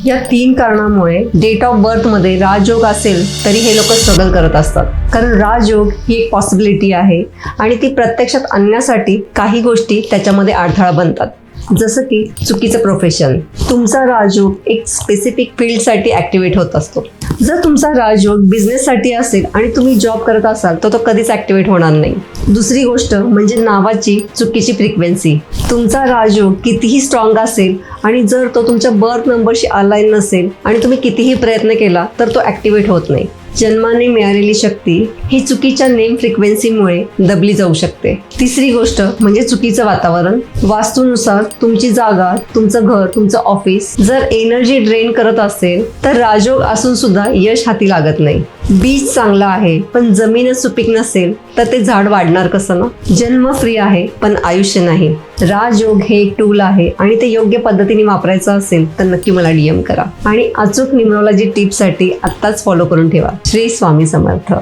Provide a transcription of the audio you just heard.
या 3 कारणामुळे date of birth मध्ये राजयोग असेल तरी हे लोक स्ट्रगल करत असतात. कारण राजयोग ही एक पॉसिबिलिटी आहे आणि ती प्रत्यक्षात आणण्यासाठी काही गोष्टी त्याच्यामध्ये अडथळा बनतात. जसं की चुकीचं प्रोफेशन. तुमचा राजयोग एक स्पेसिफिक फील्डसाठी ॲक्टिवेट होत असतो. जर तुमचा राजयोग बिझनेससाठी असेल आणि तुम्ही जॉब करत असाल तर तो कधीच ॲक्टिवेट होणार नाही. दुसरी गोष्ट म्हणजे नावाची चुकीची फ्रिक्वेन्सी. तुमचा राजयोग कितीही स्ट्रॉंग असेल आणि जर तो तुमच्या बर्थ नंबरशी अलाइन नसेल आणि तुम्ही कितीही प्रयत्न केला तर तो ॲक्टिवेट होत नाही. जन्माने मिळालेली शक्ती ही चुकीच्या नेम फ्रिक्वेन्सीमुळे दबली जाऊ शकते. तिसरी गोष्ट म्हणजे चुकीचं वातावरण. वास्तूनुसार तुमची जागा, तुमचं घर, तुमचं ऑफिस जर एनर्जी ड्रेन करत असेल तर राजयोग असून सुद्धा यश हाती लागत नाही. बीज चांगला आहे पण जमीनच सुपीक नसेल तर ते झाड वाढणार कसं ना. जन्म फ्री आहे पण आयुष्य नाही. राजयोग हे एक टूल आहे आणि ते योग्य पद्धतीने वापरायचं असेल तर नक्की मला DM करा आणि अचूक न्यूमरोलॉजी टिप्ससाठी आत्ताच फॉलो करून ठेवा. श्री स्वामी समर्थ.